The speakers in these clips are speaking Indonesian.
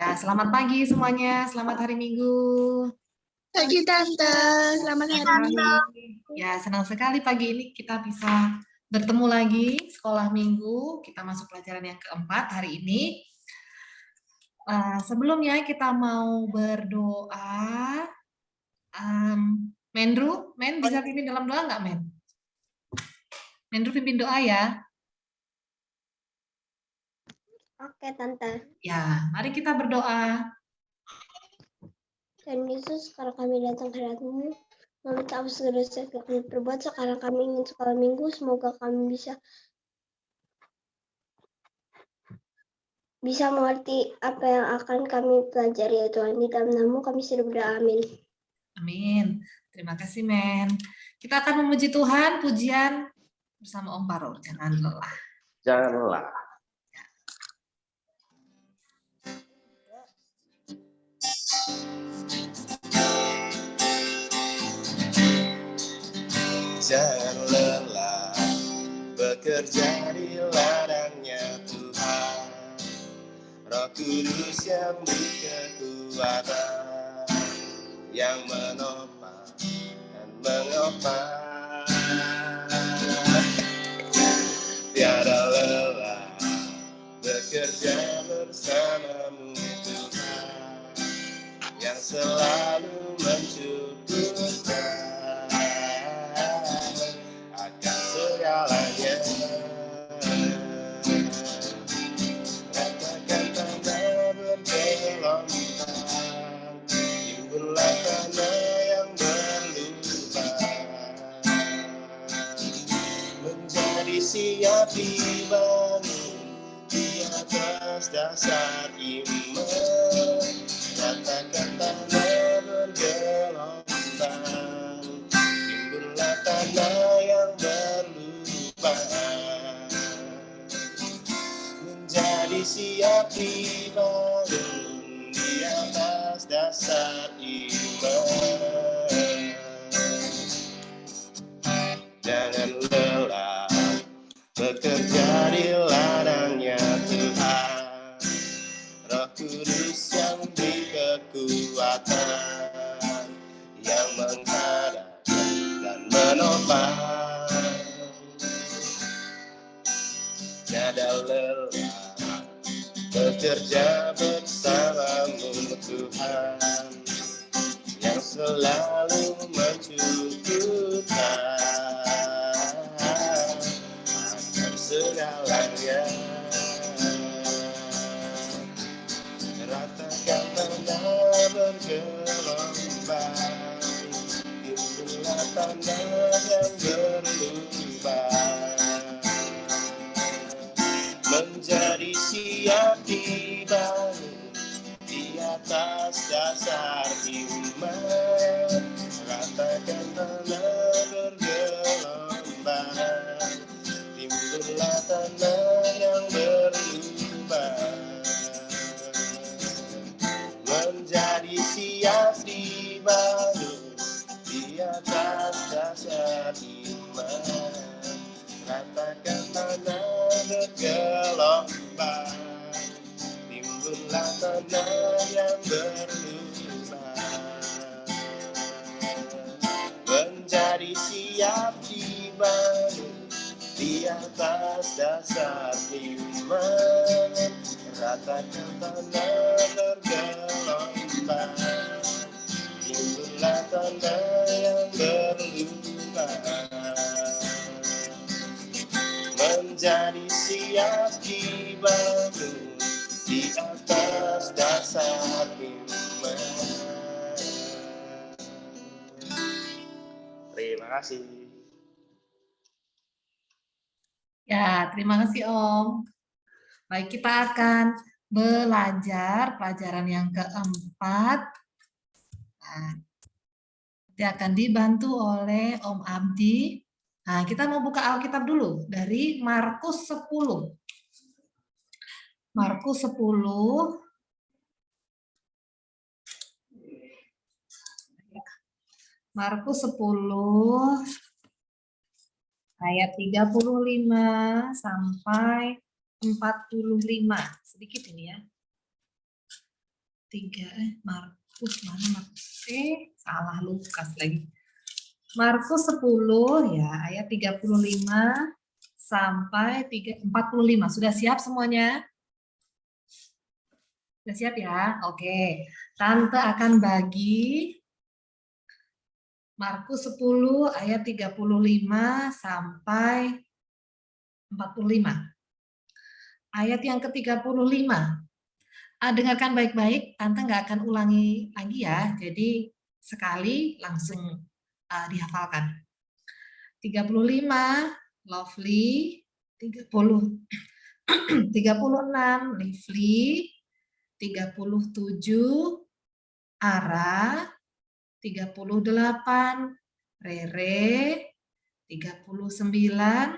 Ya, selamat pagi semuanya, selamat hari Minggu. Pagi Tante, selamat hari Minggu. Ya, senang sekali pagi ini kita bisa bertemu lagi sekolah Minggu. Kita masuk pelajaran yang keempat hari ini. Sebelumnya kita mau berdoa. Mendru, bisa pimpin dalam doa nggak, Men? Mendru pimpin doa ya. Oke Tante. Ya, mari kita berdoa. Dan Yesus, sekarang kami datang ke hadapan-Mu, meminta ampun segala dosa yang kami perbuat. Sekarang kami ingin sekolah Minggu, semoga kami bisa mengerti apa yang akan kami pelajari ya Tuhan. Di dalam nama kami sudah berdoa, amin. Amin. Terima kasih, Men. Kita akan memuji Tuhan, pujian bersama Om Parul. Jangan lelah. Jangan lelah. Jangan lelah bekerja di ladangnya Tuhan. Roh Kudus yang beri kekuatan, yang menopang dan mengopang. Tiada lelah bekerja bersamamu Tuhan, yang selalu mencukupkan akan segalanya. Katakan tanda bergelombang, timbullah tanda yang berlubang, menjadi siap dibangun di atas dasar iman. Katakan tanda bergelombang, timbullah tanda yang berlubang, menjadi siap dibangun di atas dasar iman. Jangan lelah bekerja di ladangnya Tuhan. Roh Kudus yang beri kekuatan, yang menghadap dan menopang. Tiada lelah bekerja bersamamu Tuhan, yang selalu mencukupkan akan segalanya. Ratakan tanda bergelombang, timbullah tanda yang berlubang, menjadi siap dibangun di atas dasar iman. Ratakan tanda bergelombang, timbullah tanda yang berlubang, menjadi siap dibangun di atas dasar iman. Ratakan tanda bergelombang, timbullah tanda yang berlubang, menjadi siap dibangun di atas dasar iman. Ratakan tanda bergelombang, timbullah tanda yang berlubang, menjadi siap dibangun di atas dasar iman. Terima kasih. Ya, terima kasih Om. Baik, kita akan belajar pelajaran yang keempat. Nah, nanti akan dibantu oleh Om Abdi. Nah, kita mau buka Alkitab dulu dari Markus 10. Markus 10. Markus 10 ayat 35 sampai 45. Sedikit ini ya. Markus mana Markus? Salah Lukas lagi. Markus 10 ya, ayat 35 sampai 45. Sudah siap semuanya? Sudah siap ya? Oke. Tante akan bagi Markus 10 ayat 35 sampai 45. Ayat yang ke-35. Dengarkan baik-baik, Tante nggak akan ulangi lagi ya. Jadi sekali langsung dihafalkan. 35, Lovely. 36, Lively. 37, Ara. 38, Rere. 39,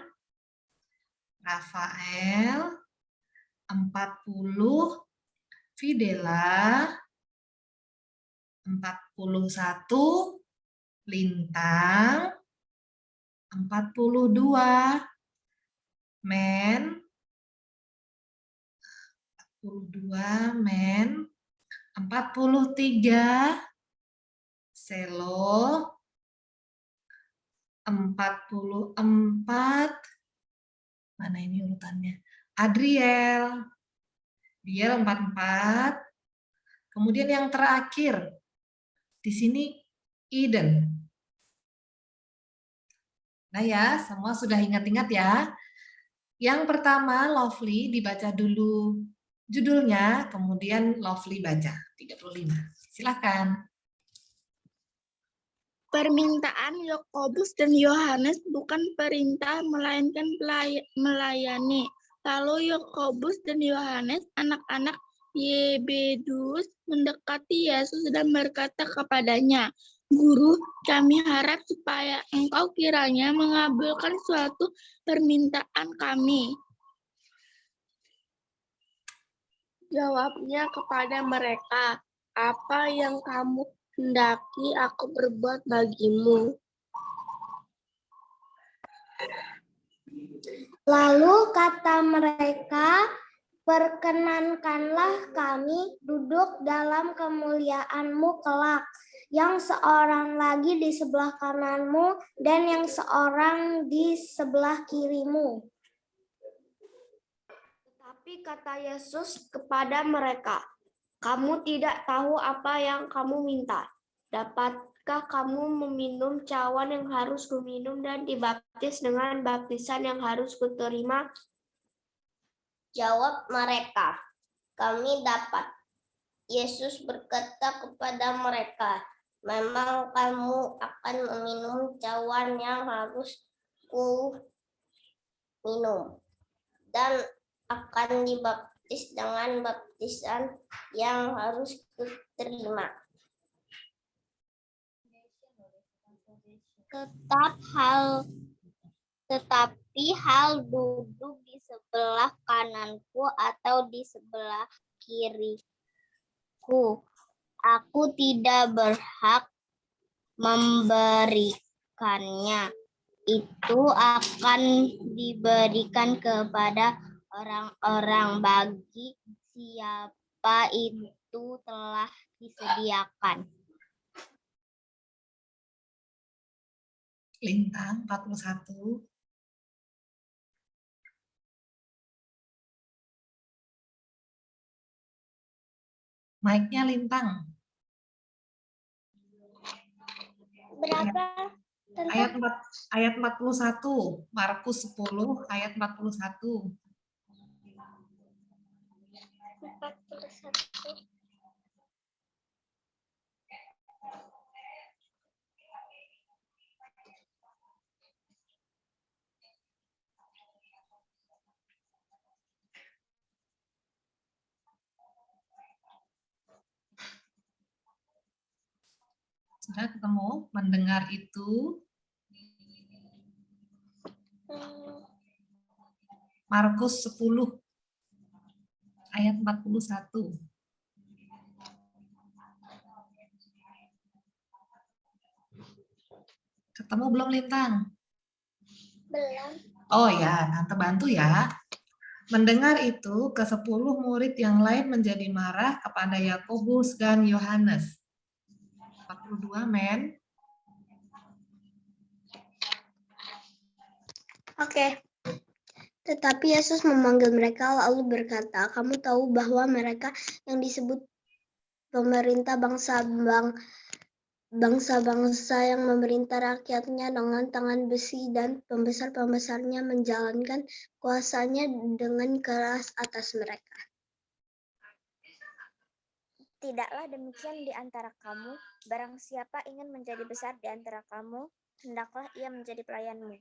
Rafael. 40, Fidela. 41, Lintang. 42, Men. 43, Selo. 44, mana ini urutannya? Adriel. Dia 44. Kemudian yang terakhir di sini Eden. Nah ya, semua sudah ingat-ingat ya. Yang pertama Lovely dibaca dulu judulnya, kemudian Lovely baca 35. Silakan. Permintaan Yakobus dan Yohanes bukan perintah, melainkan melayani. Lalu Yakobus dan Yohanes, anak-anak Yebedus, mendekati Yesus dan berkata kepadanya, Guru, kami harap supaya engkau kiranya mengabulkan suatu permintaan kami. Jawabnya kepada mereka, apa yang kamu hendaki aku berbuat bagimu? Lalu kata mereka, perkenankanlah kami duduk dalam kemuliaan-Mu kelak, yang seorang lagi di sebelah kanan-Mu dan yang seorang di sebelah kiri-Mu. Tetapi kata Yesus kepada mereka, kamu tidak tahu apa yang kamu minta. Dapatkah kamu meminum cawan yang harus kuminum dan dibaptis dengan baptisan yang harus kuterima? Jawab mereka, kami dapat. Yesus berkata kepada mereka, memang kamu akan meminum cawan yang harus kuminum dan akan dibaptis dengan baptisan yang harus kuterima. Tetapi hal duduk di sebelah kananku atau di sebelah kiriku, aku tidak berhak memberikannya. Itu akan diberikan kepada orang-orang bagi siapa itu telah disediakan. Lintang 41. Mic-nya Lintang. Berapa? Ayat 41. Markus 10 ayat 41. 41. Sudah ketemu? Mendengar itu? Markus 10 ayat 41. Ketemu belum Lintang? Belum. Oh ya, Tante bantu ya. Mendengar itu, ke-10 murid yang lain menjadi marah kepada Yakobus dan Yohanes. 42, Men. Oke. Tetapi Yesus memanggil mereka lalu berkata, kamu tahu bahwa mereka yang disebut pemerintah bangsa-bangsa yang memerintah rakyatnya dengan tangan besi dan pembesar-pembesarnya menjalankan kuasanya dengan keras atas mereka. Tidaklah demikian di antara kamu, barang siapa ingin menjadi besar di antara kamu, hendaklah ia menjadi pelayanmu.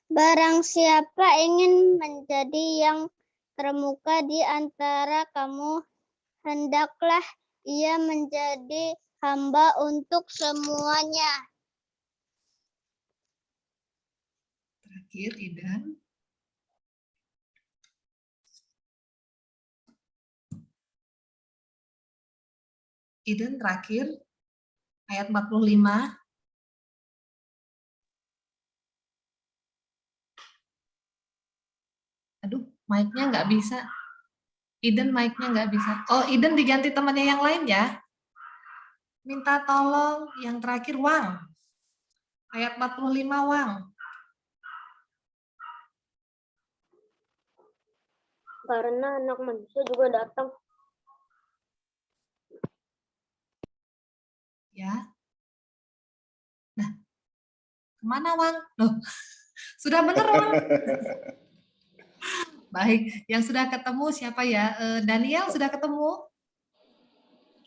Barang siapa ingin menjadi yang termuka di antara kamu, hendaklah ia menjadi hamba untuk semuanya. Terakhir, Idan. Iden terakhir, ayat 45. Aduh, mic-nya nggak bisa. Iden mic-nya nggak bisa. Oh, Iden diganti temannya yang lain ya. Minta tolong yang terakhir, Wang. Ayat 45, Wang. Karena anak manusia juga datang. Ya. Nah, kemana, Wang? Loh, sudah bener, Wang. Baik, yang sudah ketemu siapa ya? Daniel sudah ketemu?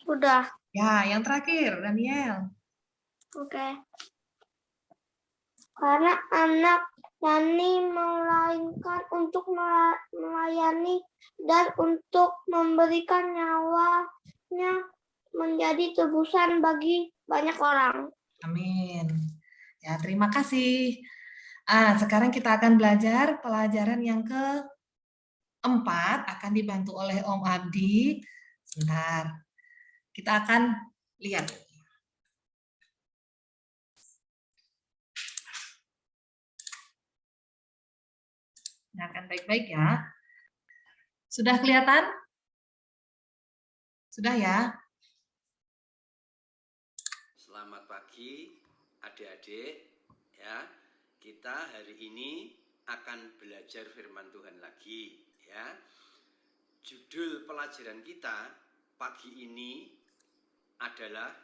Sudah. Ya, yang terakhir, Daniel. Oke. Karena anak yani melainkan untuk melayani dan untuk memberikan nyawanya menjadi tebusan bagi banyak orang. Amin. Ya, terima kasih. Sekarang kita akan belajar pelajaran yang keempat, akan dibantu oleh Om Abdi. Sebentar. Kita akan lihat. Dengarkan baik-baik ya. Sudah kelihatan? Sudah ya? Selamat pagi adik-adik ya. Kita hari ini akan belajar firman Tuhan lagi ya. Judul pelajaran kita pagi ini adalah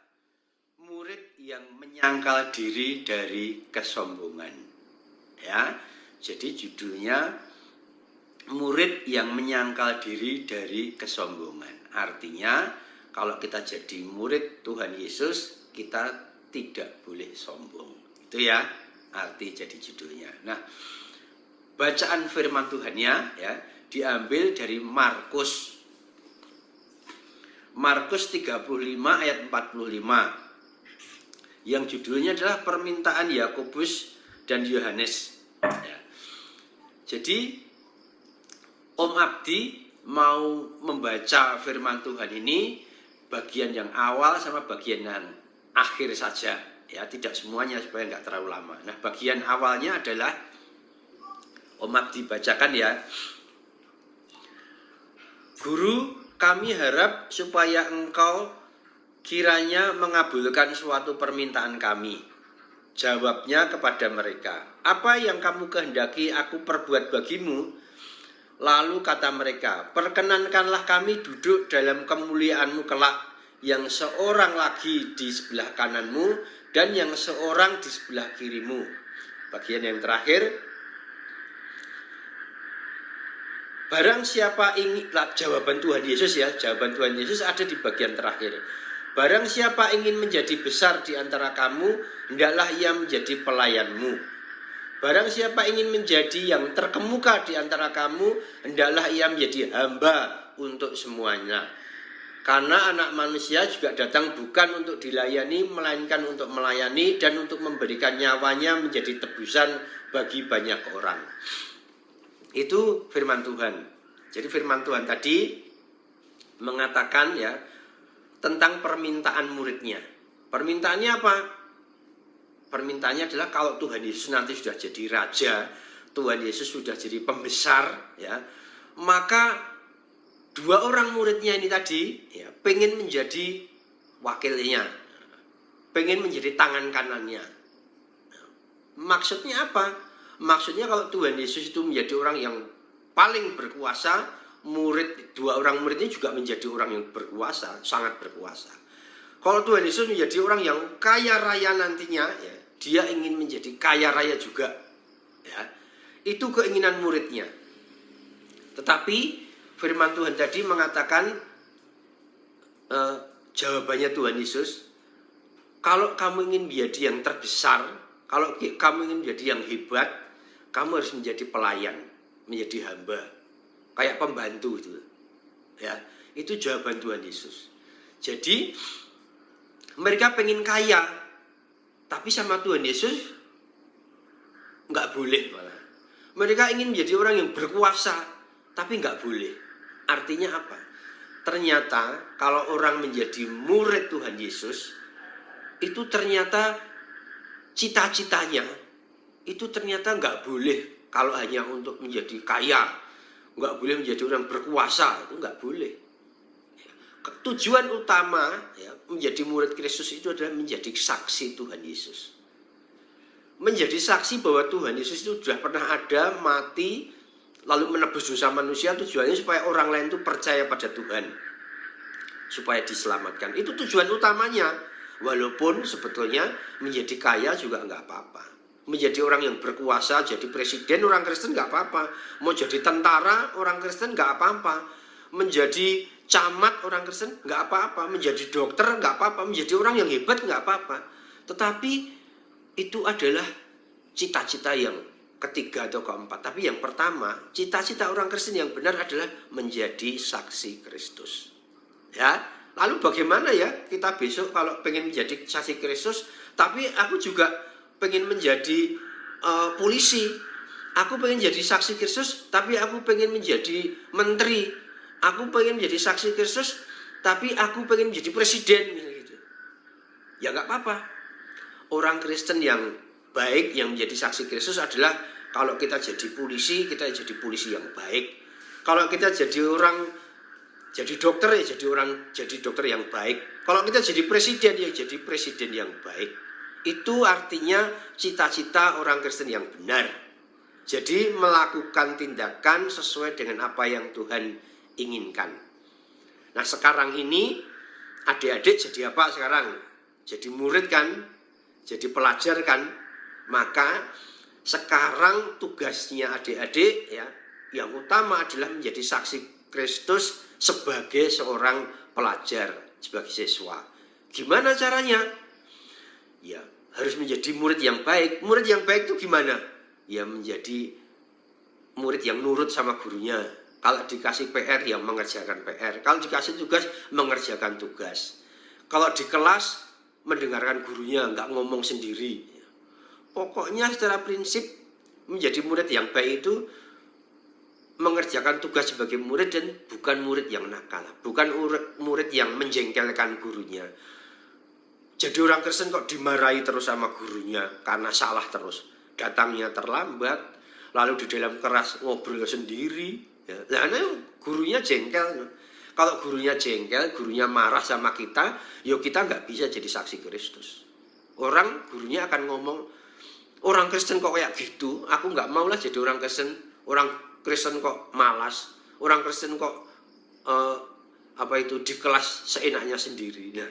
murid yang menyangkal diri dari kesombongan. Ya. Jadi judulnya murid yang menyangkal diri dari kesombongan. Artinya kalau kita jadi murid Tuhan Yesus, kita tidak boleh sombong. Itu ya arti jadi judulnya. Nah, bacaan firman Tuhannya ya diambil dari Markus 35 ayat 45 yang judulnya adalah permintaan Yakobus dan Yohanes ya. Jadi Om Abdi mau membaca firman Tuhan ini bagian yang awal sama bagian yang akhir saja ya, tidak semuanya supaya nggak terlalu lama. Nah, bagian awalnya adalah Om Abdi bacakan ya. Guru, kami harap supaya engkau kiranya mengabulkan suatu permintaan kami. Jawabnya kepada mereka, apa yang kamu kehendaki aku perbuat bagimu? Lalu kata mereka, perkenankanlah kami duduk dalam kemuliaan-Mu kelak, yang seorang lagi di sebelah kananmu dan yang seorang di sebelah kirimu. Bagian yang terakhir, barang siapa ingin, jawaban Tuhan Yesus ya, jawaban Tuhan Yesus ada di bagian terakhir. Barang siapa ingin menjadi besar di antara kamu, hendaklah ia menjadi pelayanmu. Barang siapa ingin menjadi yang terkemuka di antara kamu, hendaklah ia menjadi hamba untuk semuanya. Karena anak manusia juga datang bukan untuk dilayani, melainkan untuk melayani dan untuk memberikan nyawanya menjadi tebusan bagi banyak orang. Itu firman Tuhan. Jadi firman Tuhan tadi mengatakan ya tentang permintaan muridnya. Permintaannya apa? permintaannya adalah kalau Tuhan Yesus nanti sudah jadi raja, Tuhan Yesus sudah jadi pembesar, ya, maka dua orang muridnya ini tadi ya, pengen menjadi wakilnya, pengen menjadi tangan kanannya. Maksudnya apa? Maksudnya kalau Tuhan Yesus itu menjadi orang yang paling berkuasa, dua orang murid ini juga menjadi orang yang berkuasa, sangat berkuasa. Kalau Tuhan Yesus menjadi orang yang kaya raya nantinya, ya, dia ingin menjadi kaya raya juga, ya. Itu keinginan muridnya. Tetapi firman Tuhan tadi mengatakan, jawabannya Tuhan Yesus, kalau kamu ingin menjadi yang terbesar, kalau kamu ingin menjadi yang hebat, kamu harus menjadi pelayan, menjadi hamba, kayak pembantu itu, ya. Itu jawaban Tuhan Yesus. Jadi mereka pengen kaya, tapi sama Tuhan Yesus nggak boleh malah. Mereka ingin menjadi orang yang berkuasa, tapi nggak boleh. Artinya apa? Ternyata kalau orang menjadi murid Tuhan Yesus, itu ternyata cita-citanya itu ternyata nggak boleh kalau hanya untuk menjadi kaya, nggak boleh menjadi orang berkuasa, itu nggak boleh. Tujuan utama ya, menjadi murid Kristus itu adalah menjadi saksi Tuhan Yesus. Menjadi saksi bahwa Tuhan Yesus itu sudah pernah ada, mati, lalu menebus dosa manusia. Tujuannya supaya orang lain itu percaya pada Tuhan, supaya diselamatkan. Itu tujuan utamanya. Walaupun sebetulnya menjadi kaya juga nggak apa-apa. Menjadi orang yang berkuasa, jadi presiden orang Kristen nggak apa-apa. Mau jadi tentara orang Kristen nggak apa-apa. Menjadi camat orang Kristen nggak apa-apa. Menjadi dokter nggak apa-apa. Menjadi orang yang hebat nggak apa-apa. Tetapi itu adalah cita-cita yang ketiga atau keempat. Tapi yang pertama, cita-cita orang Kristen yang benar adalah menjadi saksi Kristus. Ya. Lalu bagaimana ya kita besok kalau pengen menjadi saksi Kristus, tapi aku juga pengen menjadi polisi, aku pengen jadi saksi Kristus, tapi aku pengen menjadi menteri, aku pengen menjadi saksi Kristus, tapi aku pengen menjadi presiden, gitu. Ya nggak apa-apa. Orang Kristen yang baik yang menjadi saksi Kristus adalah kalau kita jadi polisi, kita jadi polisi yang baik. Kalau kita jadi dokter ya jadi dokter yang baik. Kalau kita jadi presiden ya jadi presiden yang baik. Itu artinya cita-cita orang Kristen yang benar. Jadi melakukan tindakan sesuai dengan apa yang Tuhan inginkan. Nah sekarang ini adik-adik jadi apa sekarang? Jadi murid kan? Jadi pelajar kan? Maka sekarang tugasnya adik-adik ya, yang utama adalah menjadi saksi Kristus sebagai seorang pelajar, sebagai siswa. Gimana caranya? Ya, harus menjadi murid yang baik. Murid yang baik itu gimana? Ya menjadi murid yang nurut sama gurunya. Kalau dikasih PR, ya mengerjakan PR. Kalau dikasih tugas, mengerjakan tugas. Kalau di kelas, mendengarkan gurunya, nggak ngomong sendiri. Pokoknya secara prinsip, menjadi murid yang baik itu mengerjakan tugas sebagai murid dan bukan murid yang nakal, bukan murid yang menjengkelkan gurunya. Jadi orang Kristen kok dimarahi terus sama gurunya karena salah terus, datangnya terlambat, lalu di dalam kelas ngobrol sendiri. Ya, karena gurunya jengkel. Kalau gurunya jengkel, gurunya marah sama kita, ya kita nggak bisa jadi saksi Kristus. Orang gurunya akan ngomong, orang Kristen kok kayak gitu, aku nggak mau lah jadi orang Kristen. Orang Kristen kok malas, orang Kristen kok di kelas seenaknya sendiri. Nah,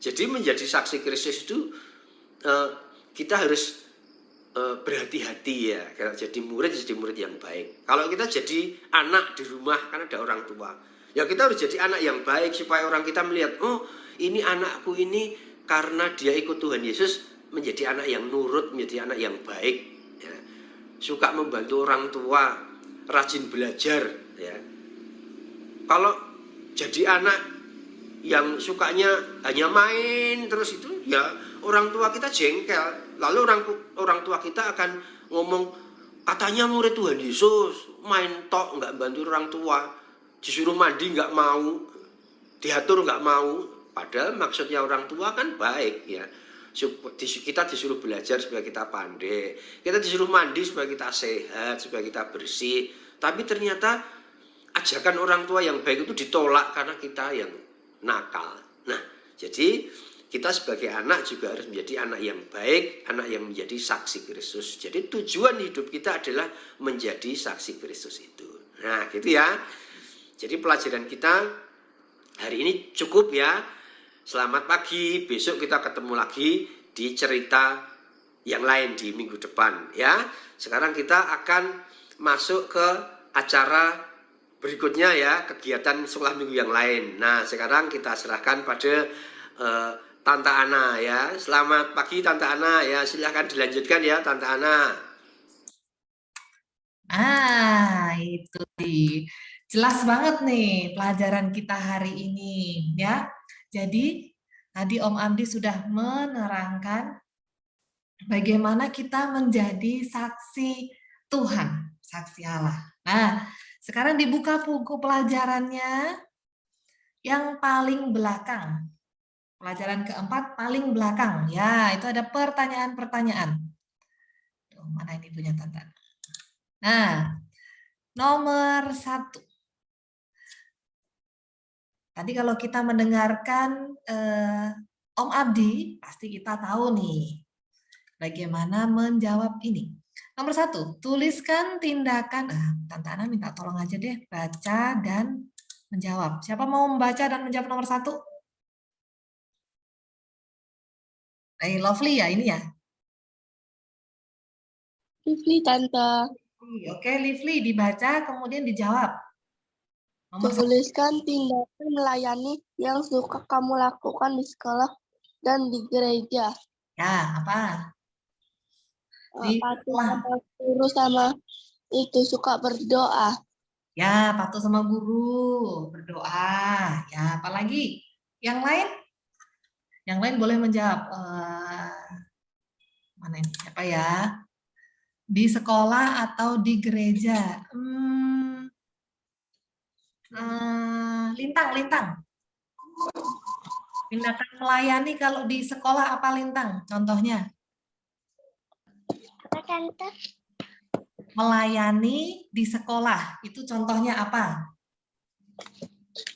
jadi menjadi saksi Kristus itu kita harus berhati-hati ya. Kalau jadi murid yang baik. Kalau kita jadi anak di rumah kan ada orang tua, ya kita harus jadi anak yang baik supaya orang kita melihat, oh ini anakku ini karena dia ikut Tuhan Yesus menjadi anak yang nurut, menjadi anak yang baik, ya. Suka membantu orang tua, rajin belajar, ya. Kalau jadi anak yang sukanya hanya main terus itu, ya orang tua kita jengkel. Lalu orang tua kita akan ngomong, katanya murid Tuhan Yesus, main tok nggak bantu orang tua, disuruh mandi nggak mau, diatur nggak mau. Padahal maksudnya orang tua kan baik, ya. Kita disuruh belajar supaya kita pandai, kita disuruh mandi supaya kita sehat, supaya kita bersih. Tapi ternyata ajakan orang tua yang baik itu ditolak karena kita yang nakal. Nah, jadi kita sebagai anak juga harus menjadi anak yang baik, anak yang menjadi saksi Kristus. Jadi tujuan hidup kita adalah menjadi saksi Kristus itu. Nah, gitu ya. Jadi pelajaran kita hari ini cukup ya. Selamat pagi, besok kita ketemu lagi di cerita yang lain di minggu depan ya. Sekarang kita akan masuk ke acara berikutnya ya, kegiatan sekolah minggu yang lain. Nah, sekarang kita serahkan pada Tante Ana ya. Selamat pagi Tante Ana ya, silahkan dilanjutkan ya Tante Ana. Itu nih. Jelas banget nih pelajaran kita hari ini ya. Jadi tadi Om Amdi sudah menerangkan bagaimana kita menjadi saksi Tuhan, saksi Allah. Nah, sekarang dibuka buku pelajarannya yang paling belakang. Pelajaran keempat paling belakang. Ya, itu ada pertanyaan-pertanyaan. Mana ini punya Tante? Nah, nomor 1. Tadi kalau kita mendengarkan Om Abdi, pasti kita tahu nih bagaimana menjawab ini. Nomor 1, tuliskan tindakan. Tante Ana minta tolong aja deh, baca dan menjawab. Siapa mau membaca dan menjawab nomor 1? Lovely ya ini ya? Lively, Tante. Oke, Lively dibaca kemudian dijawab. Nomor 1. Tuliskan tindakan melayani yang suka kamu lakukan di sekolah dan di gereja. Ya, apa? Patuh sama guru sama itu suka berdoa. Ya, patuh sama guru, berdoa. Ya, apalagi? Yang lain? Yang lain boleh menjawab. Mana ini? Siapa ya? Di sekolah atau di gereja? Lintang. Tindakan melayani kalau di sekolah apa Lintang? Contohnya? Apa Tante? Melayani di sekolah, itu contohnya apa?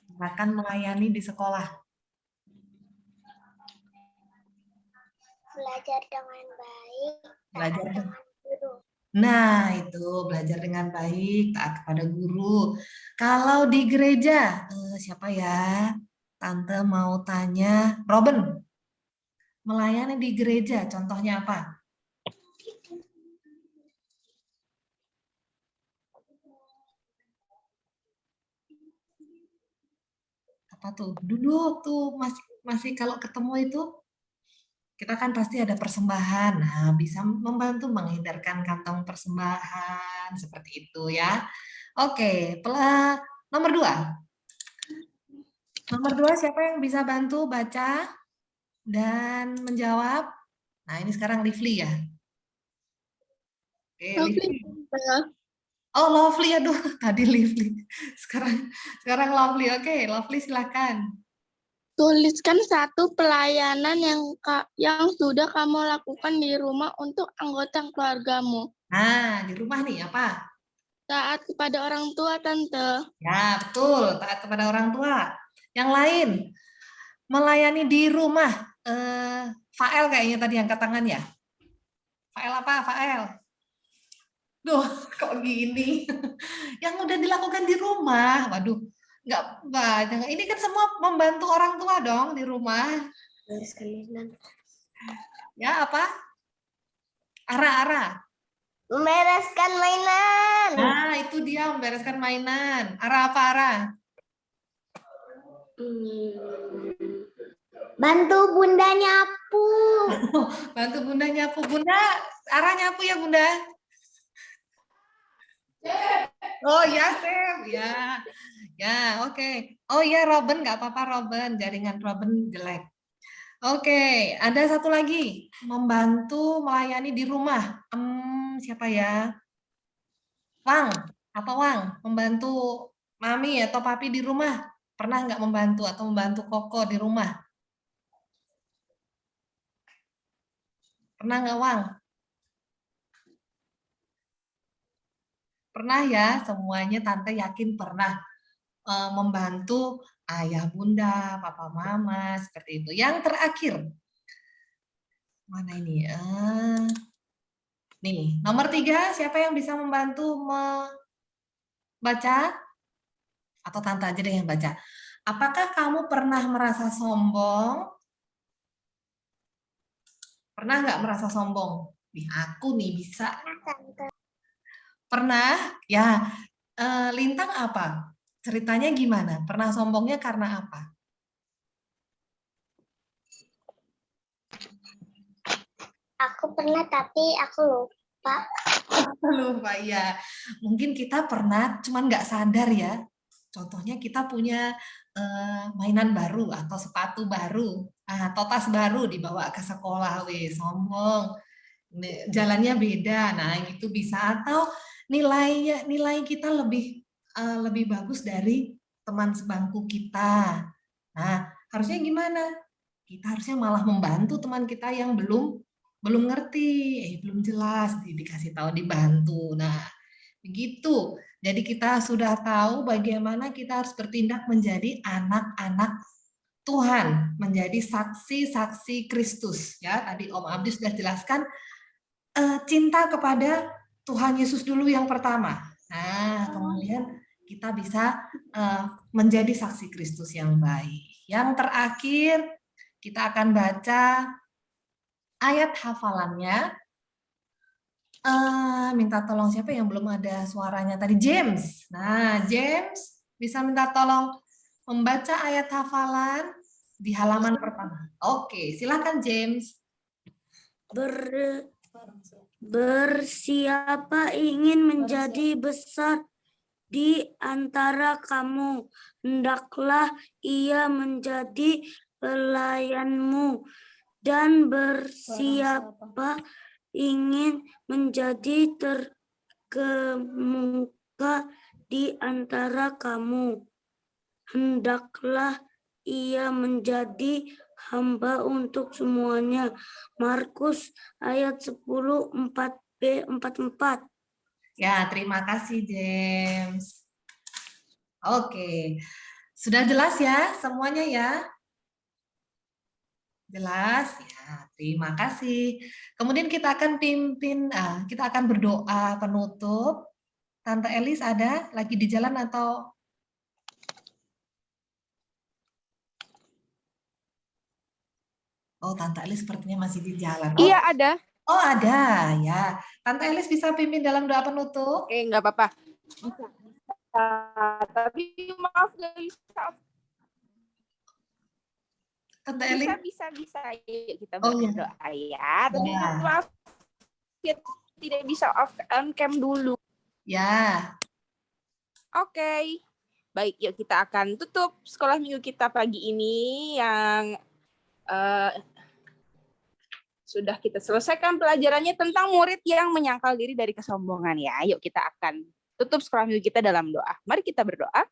Tindakan melayani di sekolah. Belajar dengan baik, Belajar dengan guru. Nah, itu belajar dengan baik, taat kepada guru. Kalau di gereja, siapa ya? Tante mau tanya, Robin. Melayani di gereja, contohnya apa? Apa tuh? Dulu tuh masih kalau ketemu itu kita kan pasti ada persembahan. Nah, bisa membantu menghindarkan kantong persembahan seperti itu ya. Oke, nomor 2. Nomor 2 siapa yang bisa bantu baca dan menjawab? Nah, ini sekarang Lively ya. Oke, Lively. Oh, Lovely, aduh, tadi Lively. Sekarang Lovely. Oke, Lovely silakan. Tuliskan satu pelayanan yang sudah kamu lakukan di rumah untuk anggota keluargamu. Nah, di rumah nih apa? Taat kepada orang tua, Tante. Ya, betul, taat kepada orang tua. Yang lain, melayani di rumah. Fael kayaknya tadi angkat tangan ya. Fael apa? Fael. Duh, kok gini? Yang udah dilakukan di rumah. Waduh, nggak banyak. Ini kan semua membantu orang tua dong di rumah. Ya, apa? Ara. Membereskan mainan. Nah, itu dia membereskan mainan. Ara apa, Ara? Bantu bunda nyapu. Bantu bunda nyapu. Bunda, Ara nyapu ya, Bunda? Oh ya, Sam. Ya, oke. Oh ya, Robin, nggak apa-apa, Robin. Jaringan Robin jelek. Oke, ada satu lagi. Membantu melayani di rumah. Siapa ya? Wang. Apa Wang? Membantu mami atau papi di rumah. Pernah nggak membantu atau membantu Koko di rumah? Pernah nggak, Wang? Pernah ya, semuanya Tante yakin pernah membantu ayah bunda, papa mama, seperti itu. Yang terakhir, mana ini? Nih, nomor 3, siapa yang bisa membantu membaca? Atau Tante aja deh yang baca. Apakah kamu pernah merasa sombong? Pernah nggak merasa sombong? Nih, aku nih bisa. Pernah? Ya. Lintang apa? Ceritanya gimana? Pernah sombongnya karena apa? Aku pernah tapi aku lupa. Lupa ya. Mungkin kita pernah, cuman nggak sadar ya. Contohnya kita punya mainan baru atau sepatu baru, atau tas baru dibawa ke sekolah, sombong. Jalannya beda, nah itu bisa. Atau nilai kita lebih bagus dari teman sebangku kita. Nah, harusnya gimana? Kita harusnya malah membantu teman kita yang belum ngerti, belum jelas, dikasih tahu, dibantu. Nah, begitu. Jadi kita sudah tahu bagaimana kita harus bertindak menjadi anak-anak Tuhan, menjadi saksi-saksi Kristus. Ya, tadi Om Abdi sudah jelaskan cinta kepada Tuhan Yesus dulu yang pertama. Nah, kemudian kita bisa menjadi saksi Kristus yang baik. Yang terakhir, kita akan baca ayat hafalannya. Minta tolong siapa yang belum ada suaranya tadi? James. Nah, James bisa minta tolong membaca ayat hafalan di halaman pertama. Oke, silakan James. Bersiapa ingin menjadi besar di antara kamu, hendaklah ia menjadi pelayanmu, dan bersiapa ingin menjadi terkemuka di antara kamu, hendaklah ia menjadi hamba untuk semuanya. Markus ayat 10, 4b, 44. Ya, terima kasih James. Oke, sudah jelas ya semuanya ya? Jelas ya, terima kasih. Kemudian kita akan kita akan berdoa penutup. Tante Elis ada lagi di jalan atau? Oh, Tante Elis sepertinya masih di jalan. Oh, Iya, ada. Oh, ada ya. Tante Elis bisa pimpin dalam doa penutup? Oke, nggak apa-apa. Bisa. Tapi maaf nggak bisa. Tante Elis? Bisa. Yuk kita Oh, berdoa ya. Tapi maaf ya, tidak bisa on cam dulu. Ya. Oke. Baik, yuk kita akan tutup sekolah minggu kita pagi ini yang sudah kita selesaikan pelajarannya tentang murid yang menyangkal diri dari kesombongan ya. Yuk kita akan tutup sekolah minggu kita dalam doa. Mari kita berdoa.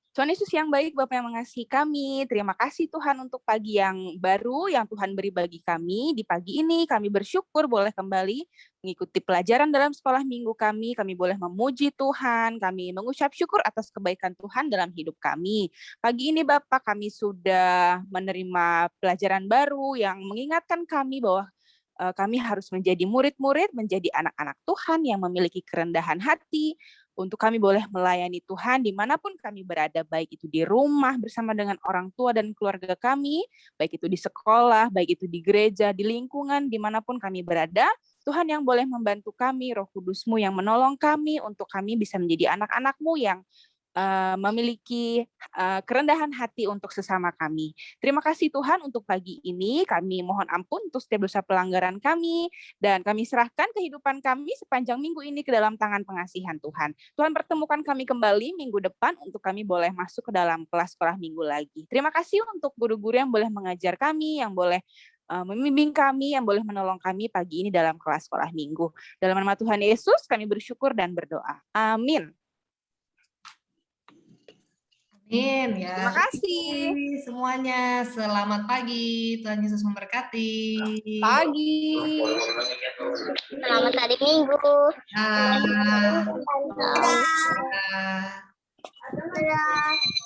Tuhan Yesus yang baik, Bapa yang mengasihi kami, terima kasih Tuhan untuk pagi yang baru yang Tuhan beri bagi kami. Di pagi ini kami bersyukur boleh kembali mengikuti pelajaran dalam sekolah minggu kami boleh memuji Tuhan, kami mengucap syukur atas kebaikan Tuhan dalam hidup kami. Pagi ini Bapak, kami sudah menerima pelajaran baru yang mengingatkan kami bahwa kami harus menjadi murid-murid, menjadi anak-anak Tuhan yang memiliki kerendahan hati, untuk kami boleh melayani Tuhan dimanapun kami berada, baik itu di rumah bersama dengan orang tua dan keluarga kami, baik itu di sekolah, baik itu di gereja, di lingkungan, dimanapun kami berada. Tuhan yang boleh membantu kami, Roh Kudus-Mu yang menolong kami untuk kami bisa menjadi anak-anak-Mu yang memiliki kerendahan hati untuk sesama kami. Terima kasih Tuhan untuk pagi ini. Kami mohon ampun untuk setiap dosa pelanggaran kami, dan kami serahkan kehidupan kami sepanjang minggu ini ke dalam tangan pengasihan Tuhan. Tuhan pertemukan kami kembali minggu depan untuk kami boleh masuk ke dalam kelas sekolah minggu lagi. Terima kasih untuk guru-guru yang boleh mengajar kami, yang boleh membimbing kami, yang boleh menolong kami pagi ini dalam kelas sekolah minggu. Dalam nama Tuhan Yesus kami bersyukur dan berdoa. Amin. Amin ya. Terima kasih. Semuanya. Selamat pagi. Tuhan Yesus memberkati. Pagi. Selamat hari Minggu. Ah. Dadah. Ah. Dadah.